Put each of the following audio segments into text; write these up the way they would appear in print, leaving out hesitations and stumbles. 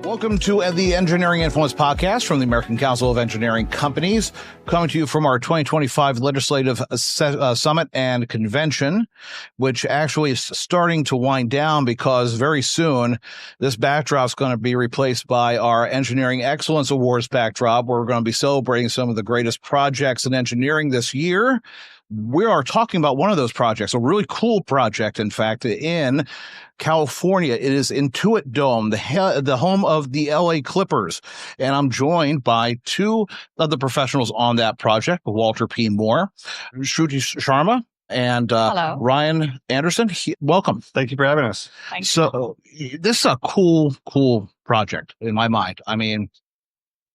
Welcome to the Engineering Influence podcast from the American Council of Engineering Companies, coming to you from our 2025 Legislative Summit and Convention, which actually is starting to wind down because very soon this backdrop is going to be replaced by our Engineering Excellence Awards backdrop, where we're going to be celebrating some of the greatest projects in engineering this year. We are talking about one of those projects, a really cool project, in fact, in California. It is Intuit Dome, the home of the LA Clippers. And I'm joined by two of the professionals on that project, Walter P. Moore, Shruti Sharma, and Ryan Anderson. Welcome. Thank you for having us. Thank So this is a cool project in my mind. I mean,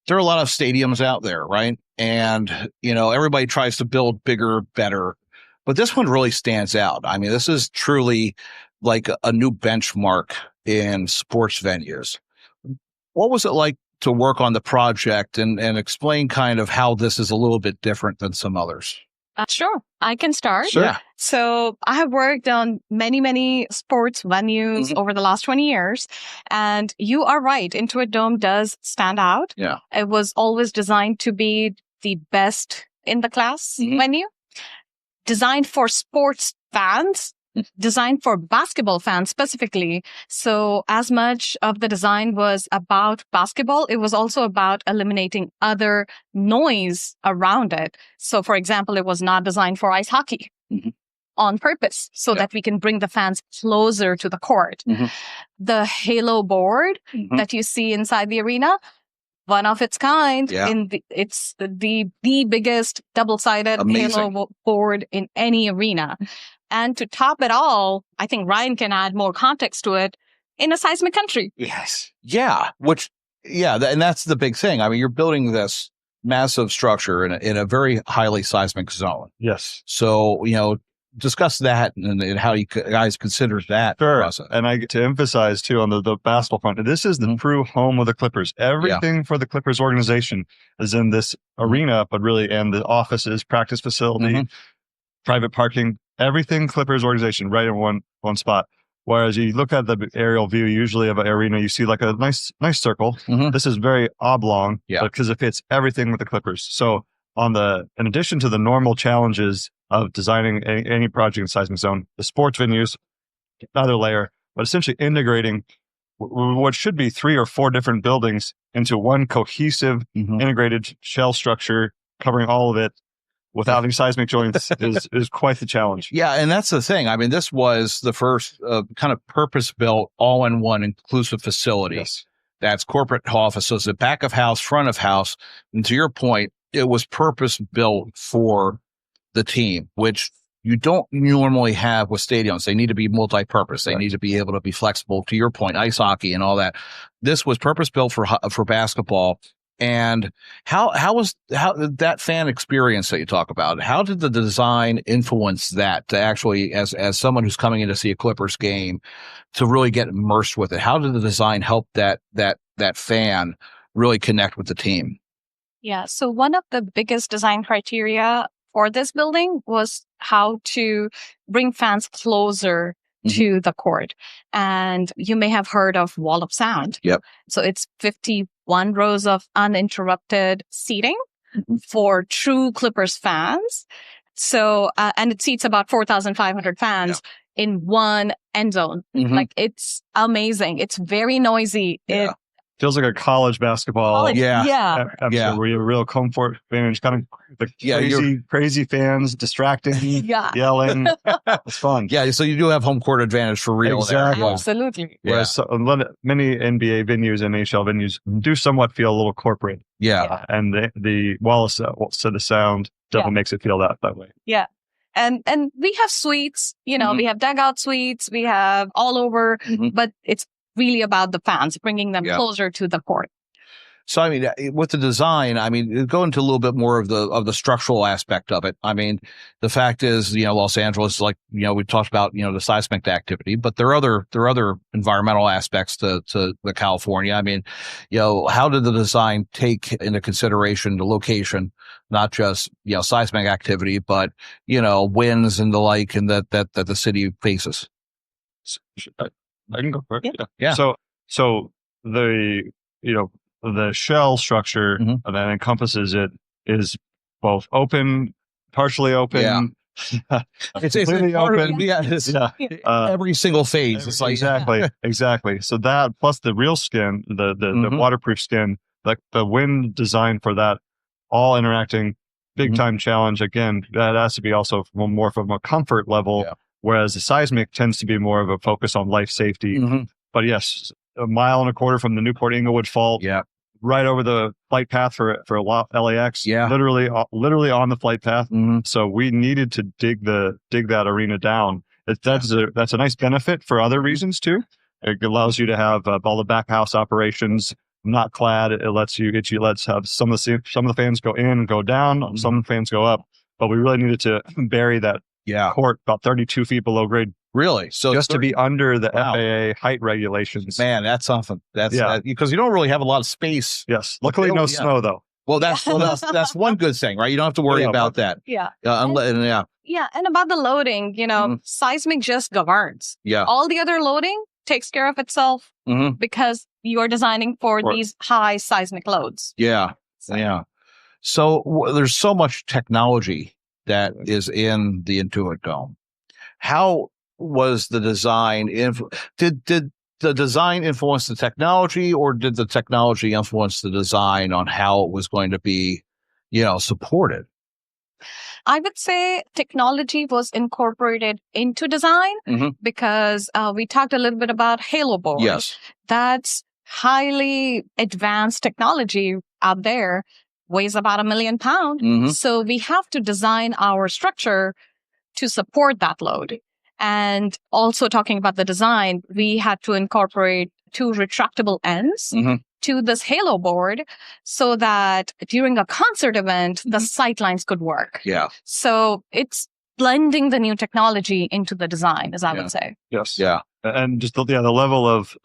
there are a lot of stadiums out there, right? And, you know, everybody tries to build bigger, better, but this one really stands out. I mean, this is truly like a new benchmark in sports venues. What was it like to work on the project and explain kind of how this is a little bit different than some others? Sure, I can start. Sure. Yeah. So I have worked on many sports venues over the last 20 years. And you are right. Intuit Dome does stand out. Yeah. It was always designed to be the best in the class venue, designed for sports fans, designed for basketball fans specifically. So as much of the design was about basketball, it was also about eliminating other noise around it. So for example, it was not designed for ice hockey on purpose so that we can bring the fans closer to the court. The Halo board that you see inside the arena, one of its kind. It's the biggest double-sided Halo board in any arena. And to top it all, I think Ryan can add more context to it, in a seismic country. Yes. Yeah. And that's the big thing. I mean, you're building this massive structure in a very highly seismic zone. Yes. So, you know, discuss that and how you guys consider that process. And to emphasize too on the basketball front, this is the true home of the Clippers. Everything for the Clippers organization is in this arena, but really, and the offices, practice facility, private parking, everything Clippers organization right in one spot. Whereas you look at the aerial view usually of an arena, you see like a nice circle. This is very oblong because it fits everything with the Clippers. So in addition to the normal challenges of designing any project in seismic zone, the sports venues, another layer, but essentially integrating what should be 3 or 4 different buildings into one cohesive, integrated shell structure covering all of it without any seismic joints is quite the challenge. Yeah, and that's the thing. I mean, this was the first kind of purpose-built, all-in-one inclusive facility. Yes. That's corporate offices, the back of house, front of house. And to your point, it was purpose-built for the team, which you don't normally have with stadiums. They need to be multi-purpose. They need to be able to be flexible. To your point, ice hockey and all that. This was purpose-built for basketball. And how that fan experience that you talk about, how did the design influence that to actually, as someone who's coming in to see a Clippers game, to really get immersed with it? How did the design help that fan really connect with the team? Yeah. So one of the biggest design criteria for this building was how to bring fans closer to the court. And you may have heard of Wall of Sound. Yep. So it's 51 rows of uninterrupted seating for true Clippers fans. So, and it seats about 4,500 fans in one end zone. Like, it's amazing. It's very noisy. Yeah. Feels like a college basketball. Yeah. Where you have a real comfort advantage, kind of the crazy fans distracting, yelling. It's fun. Yeah, so you do have home court advantage for real. Exactly. There. Absolutely. Yeah. Whereas many NBA venues and NHL venues do somewhat feel a little corporate. Yeah. And the Wallace set of sound definitely makes it feel that way. Yeah. And we have suites, we have dugout suites, we have all over, but it's really about the fans, bringing them closer to the court. So, I mean, with the design, I mean, go into a little bit more of the structural aspect of it. I mean, the fact is, Los Angeles, like, we talked about, the seismic activity, but there are other environmental aspects to the California. I mean, how did the design take into consideration the location, not just, seismic activity, but, winds and the like, and that the city faces? I can go for it. Yeah. So the the shell structure that encompasses it is both open, partially open, it's completely open. Every single phase. It's like exactly. So that plus the real skin, the waterproof skin, like the wind design for that, all interacting, big time challenge. Again, that has to be also more from a comfort level, whereas the seismic tends to be more of a focus on life safety. But yes, 1.25 miles from the Newport Inglewood Fault. Right over the flight path for LAX, literally on the flight path. So we needed to dig that arena down. That's a nice benefit for other reasons too. It allows you to have all the back house operations not clad. It lets have some of the fans go in and go down, some fans go up. But we really needed to bury that court about 32 feet below grade. Really? So just to be under the FAA height regulations. Man, that's something. That's because you don't really have a lot of space. Yes. Luckily, no snow though. Well, that's one good thing, right? You don't have to worry about that. And about the loading, seismic just governs. All the other loading takes care of itself because you are designing for these high seismic loads. So there's so much technology that is in the Intuit Dome. How was the design did the design influence the technology, or did the technology influence the design on how it was going to be, supported? I would say technology was incorporated into design because we talked a little bit about Halo board. Yes. That's highly advanced technology out there, weighs about 1 million pounds. So we have to design our structure to support that load. And also talking about the design, we had to incorporate 2 retractable ends to this Halo board so that during a concert event, the sightlines could work. So it's blending the new technology into the design, as I would say. Yes. And just the level of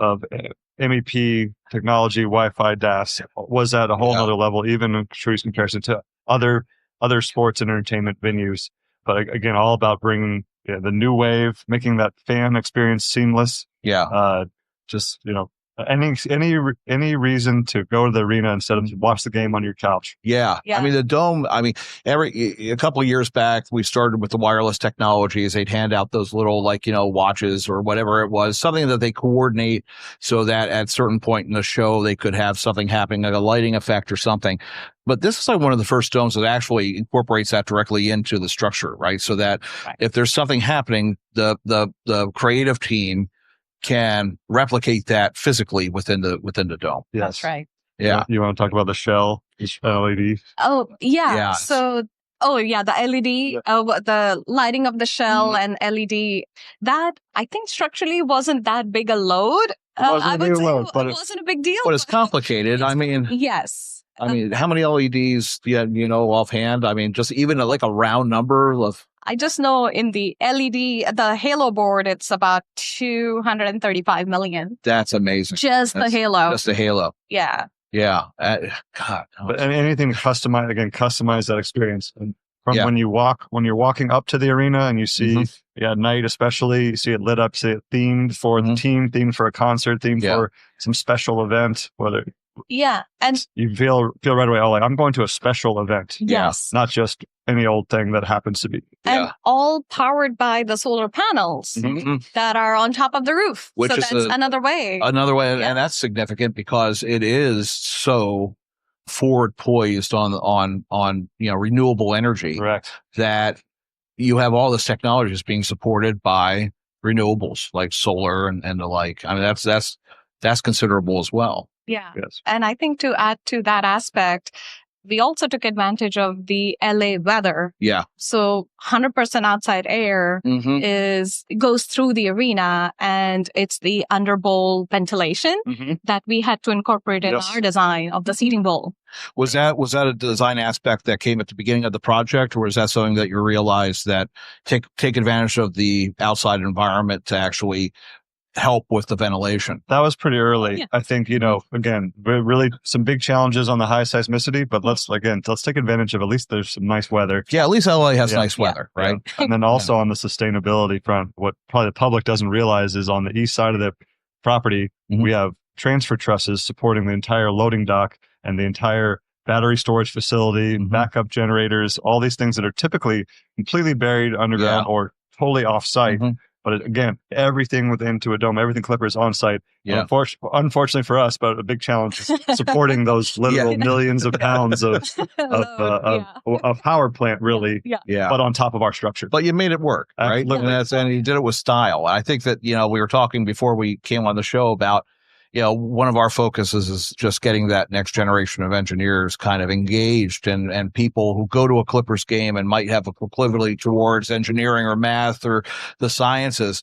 MEP technology, Wi-Fi, DAS was at a whole other level, even in Shruti's comparison to other sports and entertainment venues. But again, all about bringing the new wave, making that fan experience seamless. Just any reason to go to the arena instead of watch the game on your couch. I mean, the Dome, a couple of years back, we started with the wireless technologies. They'd hand out those little, watches or whatever it was, something that they coordinate so that at a certain point in the show, they could have something happening, like a lighting effect or something. But this is one of the first domes that actually incorporates that directly into the structure, right? So that if there's something happening, the creative team can replicate that physically within the dome. That's right. You want to talk about the shell, LED? Oh, yeah. So, the LED, the lighting of the shell and LED, that I think structurally wasn't that big a load. It wasn't a big deal. But it's complicated. Yes. How many LEDs do you know offhand? Just even a round number of... I just know in the LED, the Halo board, it's about 235 million. That's amazing. Just the Halo. Just the Halo. Yeah. God. But anything to customize that experience. And from when you're walking up to the arena and you see, at night especially, you see it lit up, see it themed for the team, themed for a concert, themed for some special event, whether... and you feel right away, I'm going to a special event. Yes. Not just any old thing that happens to be. And all powered by the solar panels that are on top of the roof. Which is another way. And that's significant because it is so forward poised on renewable energy. Correct. That you have all this technologies being supported by renewables like solar and the like. That's considerable as well. Yeah. Yes. And I think to add to that aspect, we also took advantage of the LA weather. So 100% outside air goes through the arena, and it's the underbowl ventilation that we had to incorporate in our design of the seating bowl. Was that a design aspect that came at the beginning of the project, or was that something that you realized that take advantage of the outside environment to actually help with the ventilation? That was pretty early. I think, again, really some big challenges on the high seismicity, but let's take advantage of at least there's some nice weather. At least LA has nice weather, right? And then also on the sustainability front, what probably the public doesn't realize is on the east side of the property, we have transfer trusses supporting the entire loading dock and the entire battery storage facility, backup generators, all these things that are typically completely buried underground or totally off-site. But again, everything with Intuit Dome, everything Clipper is on-site. Yeah. Unfortunately for us, but a big challenge is supporting those literal millions of pounds of power plant, really, but on top of our structure. But you made it work, right? And you did it with style. I think that, we were talking before we came on the show about, one of our focuses is just getting that next generation of engineers kind of engaged and people who go to a Clippers game and might have a proclivity towards engineering or math or the sciences.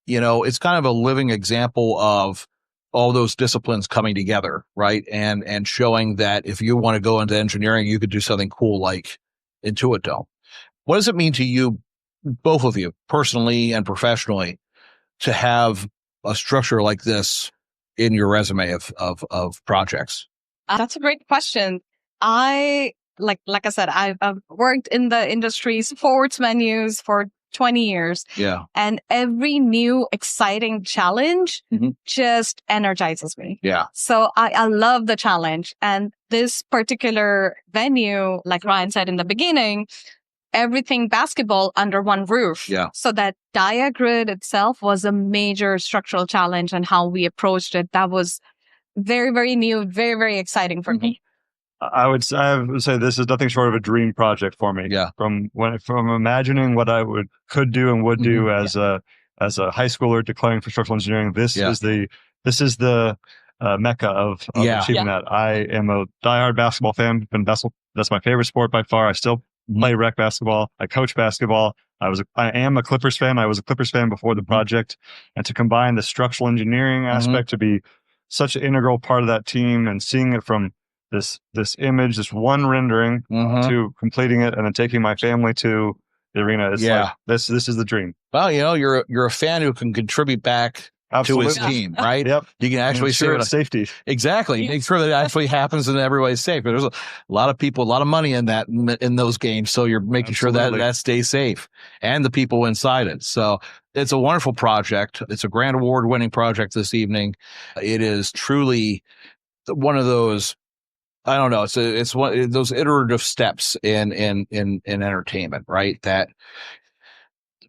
It's kind of a living example of all those disciplines coming together, right? And showing that if you want to go into engineering, you could do something cool like Intuit Dome. What does it mean to you, both of you, personally and professionally, to have a structure like this in your resume of projects? That's a great question. Like I said, I've worked in the industry, sports venues for 20 years. Yeah. And every new exciting challenge just energizes me. Yeah. So I love the challenge. And this particular venue, like Ryan said in the beginning, everything basketball under one roof. Yeah. So that diagrid itself was a major structural challenge, and how we approached it, that was very, very new, very, very exciting for me. I would say this is nothing short of a dream project for me. Yeah. From imagining what I could do and would do as a high schooler declaring for structural engineering, this is the mecca of achieving that. I am a diehard basketball fan. That's my favorite sport by far. I still play rec basketball. I coach basketball. I am a Clippers fan. I was a Clippers fan before the project, and to combine the structural engineering aspect to be such an integral part of that team, and seeing it from this image, this one rendering to completing it, and then taking my family to the arena. It's like this is the dream. Well, you're a fan who can contribute back to his team, right? Yep. You can actually see safety. Exactly. Make sure that it actually happens and everybody's safe. But there's a lot of people, a lot of money in those games. So you're making sure that stays safe and the people inside it. So it's a wonderful project. It's a Grand Award winning project this evening. It is truly one of those, I don't know. It's one of those iterative steps in entertainment, right? That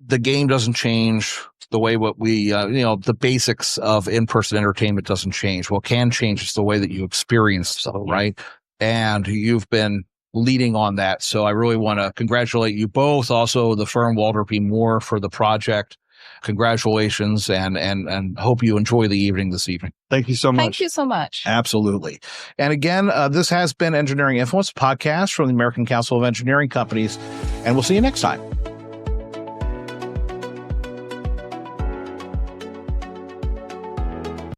the game doesn't change the way what we, the basics of in-person entertainment doesn't change. What can change is the way that you experience stuff, right? And you've been leading on that. So I really want to congratulate you both. Also, the firm Walter P. Moore for the project. Congratulations, and hope you enjoy the evening this evening. Thank you so much. Thank you so much. Absolutely. And again, this has been Engineering Influence podcast from the American Council of Engineering Companies, and we'll see you next time.